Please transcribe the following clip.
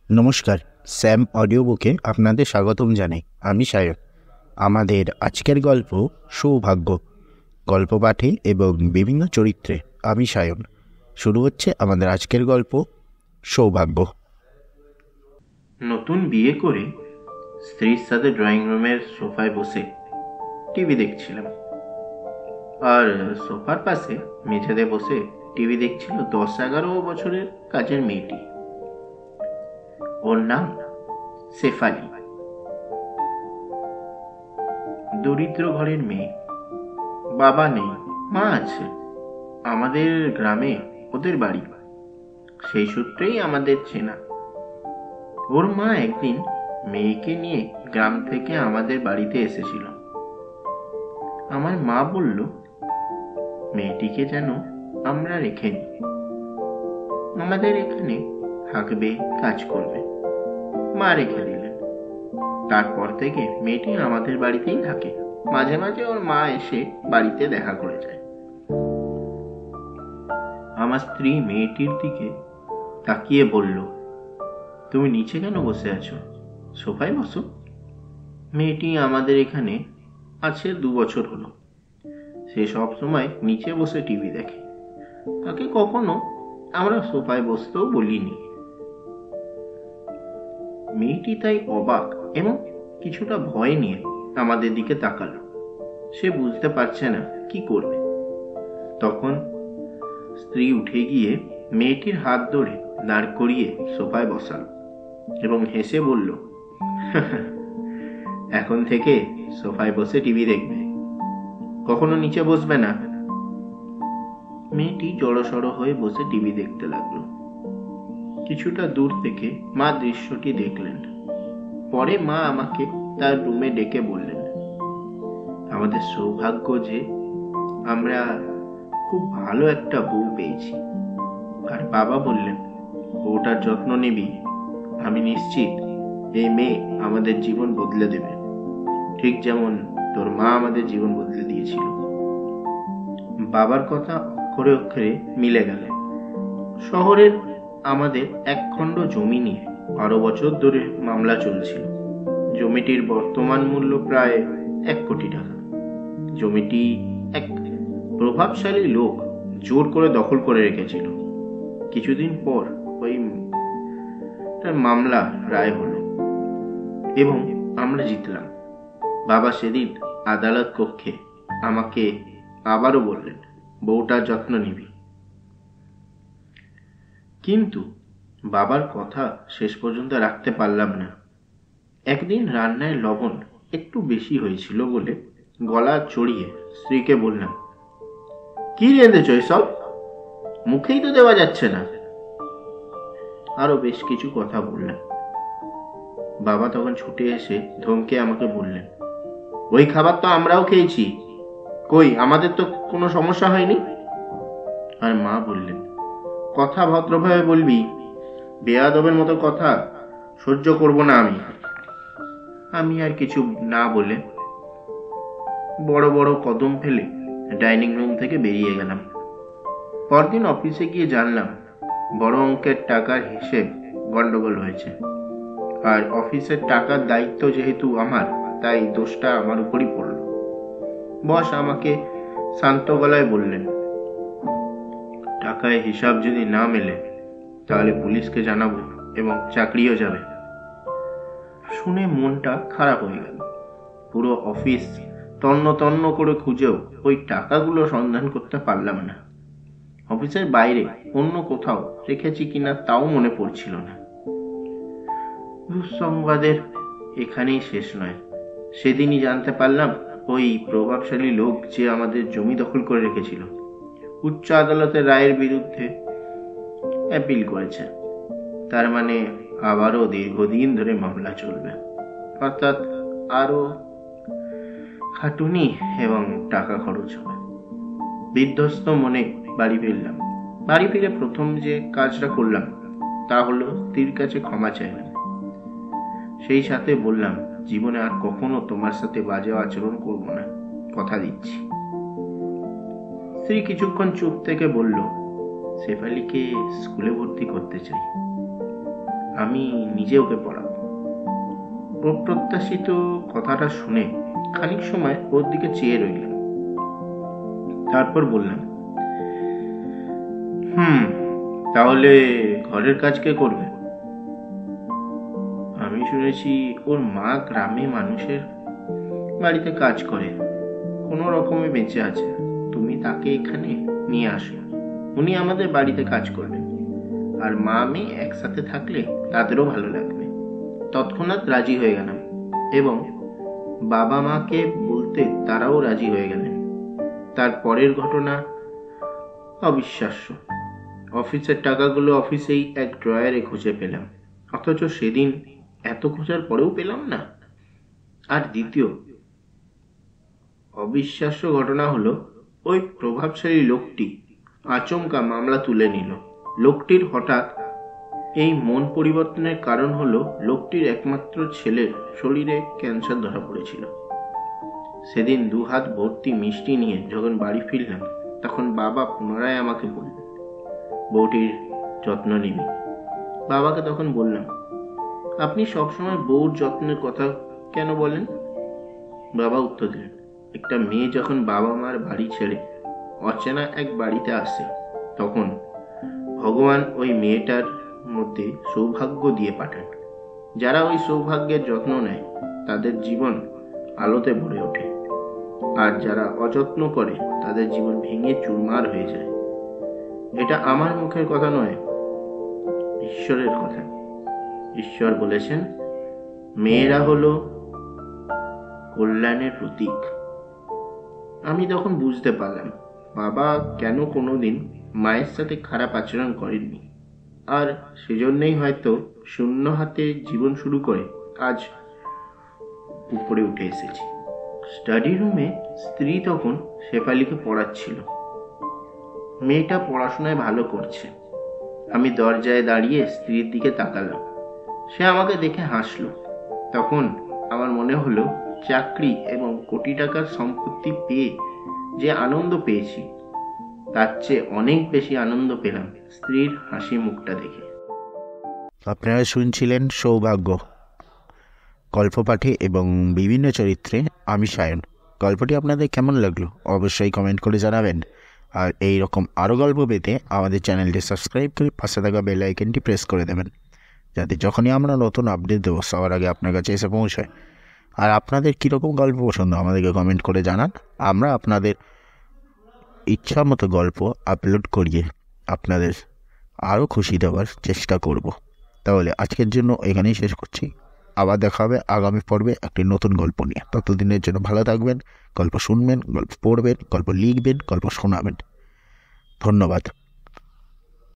নমস্কার, Sam audio বুকে আপনাদের স্বাগতম জানাই। আমি সায়ন। আমাদের আজকের গল্প সৌভাগ্য। গল্প পাঠে এবং বিভিন্ন চরিত্রে আমি সায়ন। শুরু হচ্ছে আমাদের আজকের গল্প সৌভাগ্য। নতুন বিয়ে করে স্ত্রীর সাথে ড্রয়িং রুমের সোফায় বসে টিভি দেখছিলাম, আর সোফার পাশে মেঝেতে বসে টিভি দেখছিল 10-11 বছরের কাজের মেয়েটি। ওর নাম শেফালি। দরিদ্র ঘরের মেয়ে, বাবা নেই, মা আছে। আমাদের গ্রামে ওদের বাড়ি, সেই সূত্রেই আমাদের চেনা। ওর মা একদিন মেয়েকে নিয়ে গ্রাম থেকে আমাদের বাড়িতে এসেছিল। আমার মা বলল, মেয়েটিকে যেন আমরা রেখে নিই, আমাদের এখানে থাকবে, কাজ করবে। মা রেখে দিলেন। তারপর থেকে মেয়েটি আমাদের বাড়িতেই থাকে। মাঝে মাঝে ওর মা এসে বাড়িতে দেখা করে যায়। আমার স্ত্রী মেয়েটির দিকে তাকিয়ে বলল, তুমি নিচে কেন বসে আছো? সোফায় বসো। মেয়েটি আমাদের এখানে আছে 2 বছর হলো। সে সব সময় নিচে বসে টিভি দেখে। তাকে কখনো আমরা সোফায় বসতেও বলিনি। মেয়েটি তাই অবাক এবং কিছুটা ভয় নিয়ে আমাদের দিকে তাকালো। সে বুঝতে পারছে না কি করবে। তখন স্ত্রী উঠে গিয়ে মেয়েটির হাত ধরে দাঁড় করিয়ে সোফায় বসালো এবং হেসে বলল, এখন থেকে সোফায় বসে টিভি দেখবে, কখনো নিচে বসবে না। মেয়েটি জড়সড় হয়ে বসে টিভি দেখতে লাগলো। কিছুটা দূর থেকে মা দৃশ্যটি দেখলেন। পরে মা আমাকে তার রুমে ডেকে বললেন, আমাদের সৌভাগ্য যে আমরা খুব ভালো একটা বউ পেয়েছি। আর বাবা বললেন, বউটার যত্ন নিবি, আমি নিশ্চিত এই মেয়ে আমাদের জীবন বদলে দেবে, ঠিক যেমন তোর মা আমাদের জীবন বদলে দিয়েছিল। বাবার কথা অক্ষরে অক্ষরে মিলে গেল। শহরের আমাদের 1 খণ্ড জমি নিয়ে 12 বছর ধরে মামলা চলছিল। জমিটির বর্তমান মূল্য প্রায় 1 কোটি টাকা। জমিটি এক প্রভাবশালী লোক জোর করে দখল করে রেখেছিল। কিছুদিন পর ওই মামলা রায় হলো এবং আমরা জিতলাম। বাবা সেদিন আদালত কক্ষে আমাকে আবারও বললেন, বউটার যত্ন নিবি। কিন্তু বাবার কথা শেষ পর্যন্ত রাখতে পারলাম না। একদিন রান্নায় লবণ একটু বেশি হয়েছিল বলে গলা চড়িয়ে স্ত্রীকে বললাম, কি রেঁধেছ এসব? মুখেই তো দেওয়া যাচ্ছে না। আরো বেশ কিছু কথা বললাম। বাবা তখন ছুটে এসে ধমকে আমাকে বললেন, ওই খাবার তো আমরাও খেয়েছি, কই আমাদের তো কোনো সমস্যা হয়নি। আর মা বললেন, কথা ভদ্রভাবে বলবি, বেয়াদবের মতো কথা সহ্য করব না আমি। আমি আর কিছু না বলে বড় বড় কদম ফেলে ডাইনিং রুম থেকে বেরিয়ে গেলাম। পরদিন অফিসে গিয়ে জানলাম, বড় অঙ্কের টাকার হিসেব গন্ডগোল হয়েছে। আর অফিসের টাকার দায়িত্ব যেহেতু আমার, তাই দোষটা আমার উপরই পড়ল। বস আমাকে শান্ত গলায় বললেন, টাকায় হিসাব যদি না মেলে তাহলে পুলিশকে জানাবো এবং চাকরিও যাবে। শুনে মনটা খারাপ হয়ে গেল। পুরো অফিস তন্ন তন্ন করে খুঁজেও ওই টাকাগুলো সন্ধান করতে পারলাম না। অফিসের বাইরে অন্য কোথাও রেখেছি কিনা তাও মনে পড়ছিল না। দুঃসংবাদের এখানেই শেষ নয়। সেদিনই জানতে পারলাম, ওই প্রভাবশালী লোক যে আমাদের জমি দখল করে রেখেছিল, উচ্চ আদালতের রায়ের বিরুদ্ধে অ্যাপিল করেছে। তার মানে আবারও দীর্ঘদিন ধরে মামলা চলবে, অর্থাৎ আরো খাটুনি এবং টাকা খরচ হবে। বিধ্বস্ত মনে বাড়ি ফিরলাম। বাড়ি ফিরে প্রথম যে কাজটা করলাম তা হলো স্ত্রীর কাছে ক্ষমা চাইলাম। সেই সাথে বললাম, জীবনে আর কখনো তোমার সাথে বাজে আচরণ করব না, কথা দিচ্ছি। স্ত্রী কিছুক্ষণ চুপ থেকে বলল, শেফালিকে স্কুলে ভর্তি করতে চাই। আমি নিজে ওকে পড়াবো। অপ্রত্যাশিত কথাটা শুনে খানিক সময় ওর দিকে চেয়ে রইলাম। তারপর বললাম, তাহলে ঘরের কাজ কে করবে? আমি শুনেছি ওর মা গ্রামে মানুষের বাড়িতে কাজ করে, কোনো রকমে বেঁচে আছে। তুমি তাকে এখানে নিয়ে আসো, উনি আমাদের বাড়িতে কাজ করবেন, আর মা মেয়ে একসাথে থাকলে তাদেরও ভালো লাগবে। তৎক্ষণাৎ রাজি হয়ে গেলাম এবং বাবা মাকে বলতে তারাও রাজি হয়ে গেলেন। তার পরের ঘটনা অবিশ্বাস্য। অফিসের টাকাগুলো অফিসেই এক ড্রয়ারে খুঁজে পেলাম, অথচ সেদিন এত খোঁজার পরেও পেলাম না। আর দ্বিতীয় অবিশ্বাস্য ঘটনা হলো, ওই প্রভাবশালী লোকটি আচমকা মামলা তুলে নিল। লোকটির হঠাৎ এই মন পরিবর্তনের কারণ হলো, লোকটির একমাত্র ছেলের শরীরে ক্যান্সার ধরা পড়েছিল। সেদিন 2 হাত ভর্তি মিষ্টি নিয়ে যখন বাড়ি ফিরলাম, তখন বাবা পুনরায় আমাকে বললেন, বউটির যত্ন নিবি। বাবাকে তখন বললাম, আপনি সবসময় বউর যত্নের কথা কেন বলেন? বাবা উত্তর দিলেন, একটা মেয়ে যখন বাবা মার বাড়ি ছেড়ে অচেনা এক বাড়িতে আসে, তখন ভগবান ওই মেয়েটার মধ্যে সৌভাগ্য দিয়ে পাঠান। যারা ওই সৌভাগ্যের যত্ন নেয় তাদের জীবন আলোতে ভরে ওঠে, আর যারা অযত্ন করে তাদের জীবন ভেঙে চুরমার হয়ে যায়। এটা আমার মুখের কথা নয়, ঈশ্বরের কথা। ঈশ্বর বলেছেন, মেয়েরা হলো কল্যাণের প্রতীক। আমি তখন বুঝতে পারলাম বাবা কেন কোনোদিন মায়ের সাথে খারাপ আচরণ করেননি, আর সেজন্যই হয়তো শূন্য হাতে জীবন শুরু করে আজ উপরে উঠে এসেছি। স্টাডি রুমে স্ত্রী তখন শেফালিকে পড়াচ্ছিল। মেয়েটা পড়াশোনায় ভালো করছে। আমি দরজায় দাঁড়িয়ে স্ত্রীর দিকে তাকালাম। সে আমাকে দেখে হাসলো। তখন আমার মনে হলো, চাকরি এবং কোটি টাকার সম্পত্তি পেয়ে যে আনন্দ পেয়েছি, তার চেয়ে অনেক বেশি আনন্দ পেলাম স্ত্রীর হাসি মুখটা দেখে। আপনারা শুনছিলেন সৌভাগ্য, গল্প পাঠে এবং বিভিন্ন চরিত্রে আমি সায়ন। গল্পটি আপনাদের কেমন লাগলো অবশ্যই কমেন্ট করে জানাবেন। আর এই রকম আরও গল্প পেতে আমাদের চ্যানেলটি সাবস্ক্রাইব করে পাশে থাকা বেল আইকনটি প্রেস করে দেবেন, যাতে যখনই আমরা নতুন আপডেট দেবো সবার আগে আপনার কাছে এসে পৌঁছায়। আর আপনাদের কীরকম গল্প পছন্দ আমাদেরকে কমেন্ট করে জানান। আমরা আপনাদের ইচ্ছা মতো গল্প আপলোড করিয়ে আপনাদের আরও খুশি দেওয়ার চেষ্টা করব। তাহলে আজকের জন্য এখানেই শেষ করছি। আবার দেখা হবে আগামী পর্বে একটি নতুন গল্প নিয়ে। ততদিনের জন্য ভালো থাকবেন, গল্প শুনবেন, গল্প পড়বেন, গল্প লিখবেন, গল্প শোনাবেন। ধন্যবাদ।